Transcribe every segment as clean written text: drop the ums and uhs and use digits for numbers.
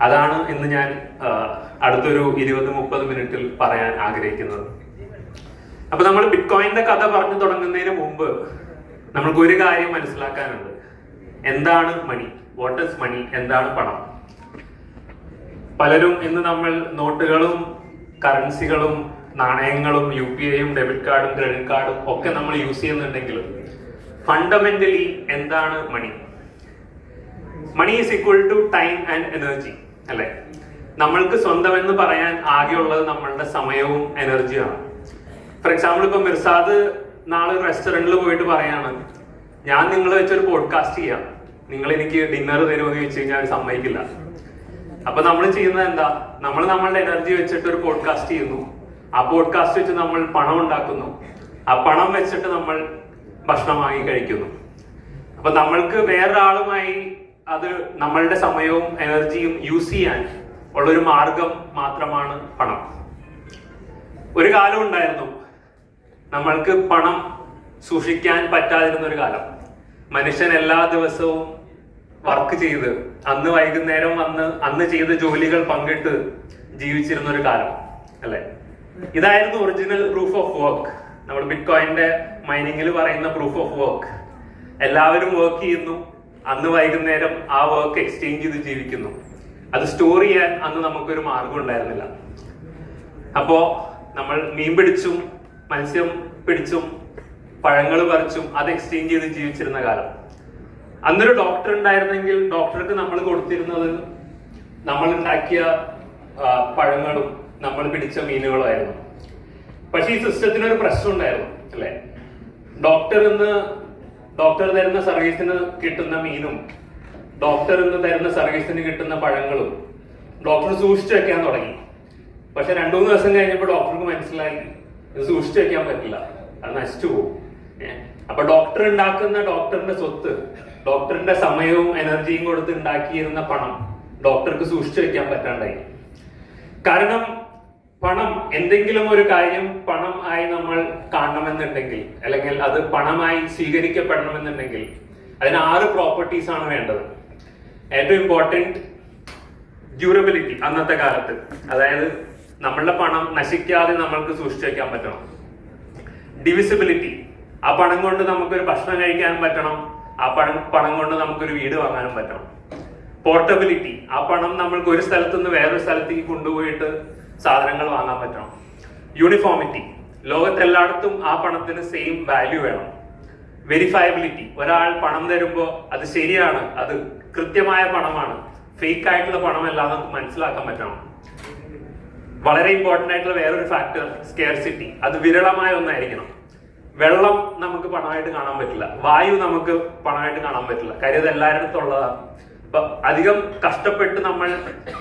അതാണ് ഇന്ന് ഞാൻ അടുത്തൊരു 20-30 മിനിറ്റിൽ പറയാൻ ആഗ്രഹിക്കുന്നത്. അപ്പൊ നമ്മൾ ബിറ്റ്കോയിന്റെ കഥ പറഞ്ഞു തുടങ്ങുന്നതിന് മുമ്പ് നമ്മൾക്ക് ഒരു കാര്യം മനസ്സിലാക്കാനുണ്ട്. എന്താണ് മണി? വാട്ട് ഈസ് മണി? എന്താണ് പണം? പലരും ഇന്ന് നമ്മൾ നോട്ടുകളും കറൻസികളും നാണയങ്ങളും UPIയും ഡെബിറ്റ് കാർഡും ക്രെഡിറ്റ് കാർഡും ഒക്കെ നമ്മൾ യൂസ് ചെയ്യുന്നുണ്ടെങ്കിലും ഫണ്ടമെന്റലി എന്താണ് money? Money is equal to time and energy, അല്ലെ? നമ്മൾക്ക് സ്വന്തം എന്ന് പറയാൻ ആകെയുള്ളത് നമ്മളുടെ സമയവും എനർജിയാണ്. ഫോർ എക്സാമ്പിൾ, ഇപ്പൊ മിർസാദ് നാളെ റെസ്റ്റോറന്റിൽ പോയിട്ട് പറയാണ്, ഞാൻ നിങ്ങൾ വെച്ചൊരു പോഡ്കാസ്റ്റ് ചെയ്യാം, നിങ്ങൾ എനിക്ക് ഡിന്നർ തരുമോ എന്ന് ചോദിച്ചു കഴിഞ്ഞാൽ സമ്മതിക്കില്ല. അപ്പൊ നമ്മൾ ചെയ്യുന്നത് എന്താ? നമ്മൾ നമ്മളുടെ എനർജി വെച്ചിട്ട് ഒരു പോഡ്കാസ്റ്റ് ചെയ്യുന്നു. ആ പോഡ്കാസ്റ്റ് വെച്ച് നമ്മൾ പണം ഉണ്ടാക്കുന്നു. ആ പണം വെച്ചിട്ട് നമ്മൾ ഭക്ഷണം വാങ്ങി കഴിക്കുന്നു. അപ്പൊ നമ്മൾക്ക് വേറൊരാളുമായി അത് നമ്മളുടെ സമയവും എനർജിയും യൂസ് ചെയ്യാൻ ഉള്ളൊരു മാർഗം മാത്രമാണ് പണം. ഒരു കാലം ഉണ്ടായിരുന്നു നമ്മൾക്ക് പണം സൂക്ഷിക്കാൻ പറ്റാതിരുന്ന ഒരു കാലം. മനുഷ്യൻ എല്ലാ ദിവസവും വർക്ക് ചെയ്ത് അന്ന് വൈകുന്നേരം വന്ന് അന്ന് ചെയ്ത ജോലികൾ പങ്കിട്ട് ജീവിച്ചിരുന്ന ഒരു കാലം, അല്ലെ? ഇതായിരുന്നു ഒറിജിനൽ പ്രൂഫ് ഓഫ് വർക്ക്. നമ്മൾ ബിറ്റ്കോയിന്റെ മൈനിങ്ങിൽ പറയുന്ന പ്രൂഫ് ഓഫ് വർക്ക്. എല്ലാവരും വർക്ക് ചെയ്യുന്നു, അന്ന് വൈകുന്നേരം ആ വർക്ക് എക്സ്ചേഞ്ച് ചെയ്ത് ജീവിക്കുന്നു. അത് സ്റ്റോർ ചെയ്യാൻ അന്ന് നമുക്കൊരു മാർഗം ഉണ്ടായിരുന്നില്ല. അപ്പോ നമ്മൾ മീൻ പിടിച്ചും മത്സ്യം പിടിച്ചും പഴങ്ങൾ പറിച്ചും അത് എക്സ്ചേഞ്ച് ചെയ്ത് ജീവിച്ചിരുന്ന കാലം. അന്നൊരു ഡോക്ടർ ഉണ്ടായിരുന്നെങ്കിൽ ഡോക്ടർക്ക് നമ്മൾ കൊടുത്തിരുന്നത് നമ്മൾ ഉണ്ടാക്കിയ പഴങ്ങളും നമ്മൾ പിടിച്ച മീനുകളും ആയിരുന്നു. പക്ഷെ ഈ സിസ്റ്റത്തിന് ഒരു പ്രശ്നം ഉണ്ടായിരുന്നു, അല്ലെ? ഡോക്ടർ തരുന്ന സർവീസിന് കിട്ടുന്ന മീനും ഡോക്ടർ ഇന്ന് തരുന്ന സർവീസിന് കിട്ടുന്ന പഴങ്ങളും ഡോക്ടർ സൂക്ഷിച്ചു വെക്കാൻ തുടങ്ങി. പക്ഷെ 2-3 ദിവസം കഴിഞ്ഞപ്പോൾ ഡോക്ടർക്ക് മനസ്സിലായി ഇത് സൂക്ഷിച്ചു വെക്കാൻ പറ്റില്ല, അത് നശിച്ചു പോകും. അപ്പൊ ഡോക്ടർ ഉണ്ടാക്കുന്ന ഡോക്ടറിന്റെ സ്വത്ത്, ഡോക്ടറിന്റെ സമയവും എനർജിയും കൊടുത്ത് ഉണ്ടാക്കിയിരുന്ന പണം ഡോക്ടർക്ക് സൂക്ഷിച്ചു വെക്കാൻ പറ്റാണ്ടായി. കാരണം പണം, എന്തെങ്കിലും ഒരു കാര്യം പണം ആയി നമ്മൾ കാണണമെന്നുണ്ടെങ്കിൽ, അല്ലെങ്കിൽ അത് പണമായി സ്വീകരിക്കപ്പെടണമെന്നുണ്ടെങ്കിൽ അതിന് 6 പ്രോപ്പർട്ടീസ് ആണ് വേണ്ടത്. ഏറ്റവും ഇമ്പോർട്ടൻറ്റ് ഡ്യൂറബിലിറ്റി. അന്നത്തെ കാലത്ത്, അതായത് നമ്മളുടെ പണം നശിക്കാതെ നമ്മൾക്ക് സൂക്ഷിച്ചു വെക്കാൻ പറ്റണം. ഡിവിസിബിലിറ്റി, ആ പണം കൊണ്ട് നമുക്കൊരു ഭക്ഷണം കഴിക്കാനും പറ്റണം, ആ പണം കൊണ്ട് നമുക്കൊരു വീട് വാങ്ങാനും പറ്റണം. പോർട്ടബിലിറ്റി, ആ പണം നമ്മൾക്ക് ഒരു സ്ഥലത്ത് നിന്ന് വേറൊരു സ്ഥലത്തേക്ക് കൊണ്ടുപോയിട്ട് സാധനങ്ങൾ വാങ്ങാൻ പറ്റണം. യൂണിഫോമിറ്റി, ലോകത്തെല്ലായിടത്തും ആ പണത്തിന് സെയിം വാല്യൂ വേണം. വെരിഫയബിലിറ്റി, ഒരാൾ പണം തരുമ്പോൾ അത് ശരിയാണ്, അത് കൃത്യമായ പണമാണ്, ഫേക്ക് ആയിട്ടുള്ള പണമല്ല നമുക്ക് മനസ്സിലാക്കാൻ പറ്റണം. വളരെ ഇമ്പോർട്ടന്റ് ആയിട്ടുള്ള വേറൊരു ഫാക്ടർ സ്കേർസിറ്റി, അത് വിരളമായ ഒന്നായിരിക്കണം. വെള്ളം നമുക്ക് പണമായിട്ട് കാണാൻ പറ്റില്ല, വായു നമുക്ക് പണമായിട്ട് കാണാൻ പറ്റില്ല, കാര്യം അത് എല്ലാവരുടെ ഉള്ളതാണ്. അപ്പൊ അധികം കഷ്ടപ്പെട്ട് നമ്മൾ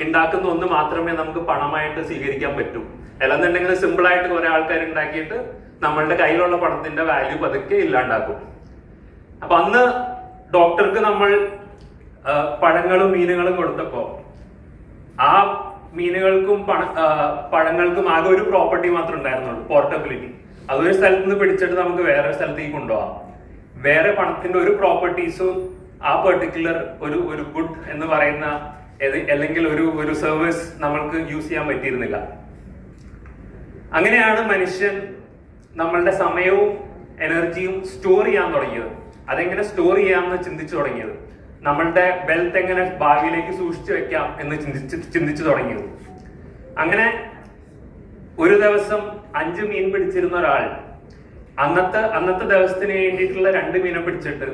ഉണ്ടാക്കുന്ന ഒന്ന് മാത്രമേ നമുക്ക് പണമായിട്ട് സ്വീകരിക്കാൻ പറ്റൂ. അല്ലെന്നുണ്ടെങ്കിൽ സിമ്പിൾ ആയിട്ട് കുറെ ആൾക്കാർ ഉണ്ടാക്കിയിട്ട് നമ്മളുടെ കയ്യിലുള്ള പണത്തിന്റെ വാല്യൂ പതുക്കെ ഇല്ലാണ്ടാക്കും. അപ്പൊ അന്ന് ഡോക്ടർക്ക് നമ്മൾ പഴങ്ങളും മീനുകളും കൊടുത്തപ്പോ ആ മീനുകൾക്കും പഴങ്ങൾക്കും ആകെ ഒരു പ്രോപ്പർട്ടി മാത്രമേ ഉണ്ടായിരുന്നുള്ളൂ, പോർട്ടബിലിറ്റി. അതൊരു സ്ഥലത്ത് നിന്ന് പിടിച്ചിട്ട് നമുക്ക് വേറെ സ്ഥലത്തേക്ക് കൊണ്ടുപോകാം. വേറെ പണത്തിന്റെ ഒരു പ്രോപ്പർട്ടീസും ആ പെർട്ടിക്കുലർ ഒരു ഗുഡ് എന്ന് പറയുന്ന അല്ലെങ്കിൽ ഒരു സർവീസ് നമ്മൾക്ക് യൂസ് ചെയ്യാൻ പറ്റിയിരുന്നില്ല. അങ്ങനെയാണ് മനുഷ്യൻ നമ്മളുടെ സമയവും എനർജിയും സ്റ്റോർ ചെയ്യാൻ തുടങ്ങിയത്. അതെങ്ങനെ സ്റ്റോർ ചെയ്യാമെന്ന് ചിന്തിച്ചു തുടങ്ങിയത്. നമ്മളുടെ വെൽത്ത് എങ്ങനെ ഭാവിയിലേക്ക് സൂക്ഷിച്ചു വെക്കാം എന്ന് ചിന്തിച്ചു തുടങ്ങിയത്. അങ്ങനെ ഒരു ദിവസം 5 മീൻ പിടിച്ചിരുന്ന ഒരാൾ അന്നത്തെ ദിവസത്തിന് വേണ്ടിയിട്ടുള്ള 2 മീനെ പിടിച്ചിട്ട്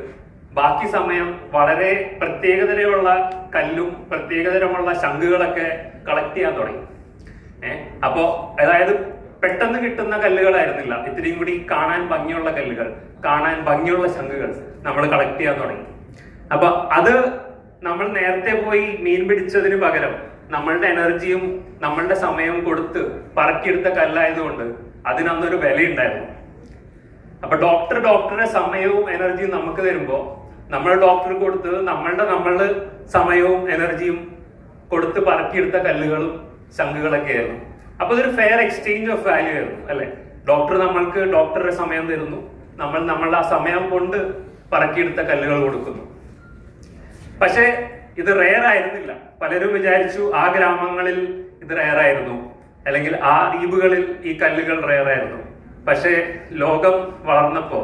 ബാക്കി സമയം വളരെ പ്രത്യേകതരമുള്ള കല്ലും പ്രത്യേകതരമുള്ള ശംഖുകളൊക്കെ കളക്ട് ചെയ്യാൻ തുടങ്ങി. അപ്പോ അതായത് പെട്ടെന്ന് കിട്ടുന്ന കല്ലുകളായിരുന്നില്ല, ഇത്രയും കൂടി കാണാൻ ഭംഗിയുള്ള കല്ലുകൾ, കാണാൻ ഭംഗിയുള്ള ശംഖുകൾ നമ്മൾ കളക്ട് ചെയ്യാൻ തുടങ്ങി. അപ്പൊ അത് നമ്മൾ നേരത്തെ പോയി മീൻ പിടിച്ചതിന് പകരം നമ്മളുടെ എനർജിയും നമ്മളുടെ സമയവും കൊടുത്ത് പറക്കിയെടുത്ത കല്ലായതുകൊണ്ട് അതിനന്നൊരു വിലയുണ്ടായിരുന്നു. അപ്പൊ ഡോക്ടറുടെ സമയവും എനർജിയും നമുക്ക് തരുമ്പോ നമ്മൾ ഡോക്ടർക്ക് കൊടുത്തത് നമ്മളുടെ സമയവും എനർജിയും കൊടുത്ത് പറക്കിയെടുത്ത കല്ലുകളും ശംഖുകളൊക്കെ ആയിരുന്നു. അപ്പൊ ഇതൊരു ഫെയർ എക്സ്ചേഞ്ച് ഓഫ് വാല്യൂ ആയിരുന്നു, അല്ലെ? ഡോക്ടർ നമ്മൾക്ക് ഡോക്ടറുടെ സമയം തരുന്നു, നമ്മളുടെ ആ സമയം കൊണ്ട് പറക്കിയെടുത്ത കല്ലുകൾ കൊടുക്കുന്നു. പക്ഷെ ഇത് റെയർ ആയിരുന്നില്ല. പലരും വിചാരിച്ചു ആ ഗ്രാമങ്ങളിൽ ഇത് റെയർ ആയിരുന്നു, അല്ലെങ്കിൽ ആ ദ്വീപുകളിൽ ഈ കല്ലുകൾ റെയർ ആയിരുന്നു. പക്ഷേ ലോകം വളർന്നപ്പോ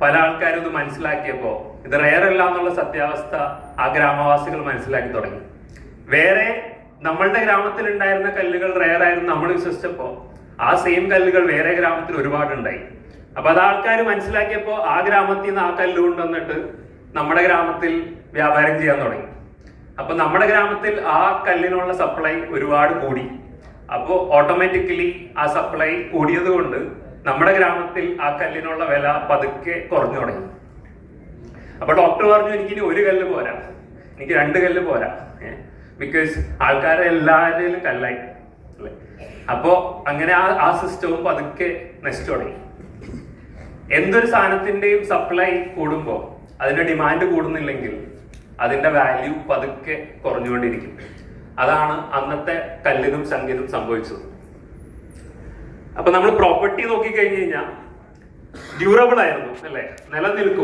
പല ആൾക്കാരും ഇത് മനസ്സിലാക്കിയപ്പോ ഇത് റെയർ അല്ല എന്നുള്ള സത്യാവസ്ഥ ആ ഗ്രാമവാസികൾ മനസ്സിലാക്കി തുടങ്ങി. വേറെ നമ്മളുടെ ഗ്രാമത്തിൽ ഉണ്ടായിരുന്ന കല്ലുകൾ റെയർ ആയിരുന്നു നമ്മൾ വിശ്വസിച്ചപ്പോ ആ സെയിം കല്ലുകൾ വേറെ ഗ്രാമത്തിൽ ഒരുപാടുണ്ടായി. അപ്പൊ അത് ആൾക്കാർ മനസ്സിലാക്കിയപ്പോ ആ ഗ്രാമത്തിൽ നിന്ന് ആ കല്ല് കൊണ്ടുവന്നിട്ട് നമ്മുടെ ഗ്രാമത്തിൽ വ്യാപാരം ചെയ്യാൻ തുടങ്ങി. അപ്പൊ നമ്മുടെ ഗ്രാമത്തിൽ ആ കല്ലിനുള്ള സപ്ലൈ ഒരുപാട് കൂടി. അപ്പോൾ ഓട്ടോമാറ്റിക്കലി ആ സപ്ലൈ കൂടിയത് കൊണ്ട് നമ്മുടെ ഗ്രാമത്തിൽ ആ കല്ലിനുള്ള വില പതുക്കെ കുറഞ്ഞു തുടങ്ങി. അപ്പൊ ഡോക്ടർ പറഞ്ഞു, എനിക്കിനി ഒരു കല്ല് പോരാ, എനിക്ക് 2 കല്ല് പോരാ, ബിക്കോസ് ആൾക്കാരെ എല്ലാവരുടെയും കല്ലായി അല്ലെ. അപ്പോ അങ്ങനെ ആ സിസ്റ്റവും പതുക്കെ നശിച്ചു തുടങ്ങി. എന്തൊരു സാധനത്തിന്റെയും സപ്ലൈ കൂടുമ്പോ അതിന്റെ ഡിമാൻഡ് കൂടുന്നില്ലെങ്കിൽ അതിന്റെ വാല്യൂ പതുക്കെ കുറഞ്ഞുകൊണ്ടിരിക്കും. അതാണ് അന്നത്തെ കല്ലിനും ശംഖിനും സംഭവിച്ചത്. അപ്പൊ നമ്മൾ പ്രോപ്പർട്ടി നോക്കി കഴിഞ്ഞു കഴിഞ്ഞാൽ ഡ്യൂറബിൾ ആയിരുന്നു അല്ലെ, നിലനിൽക്കും.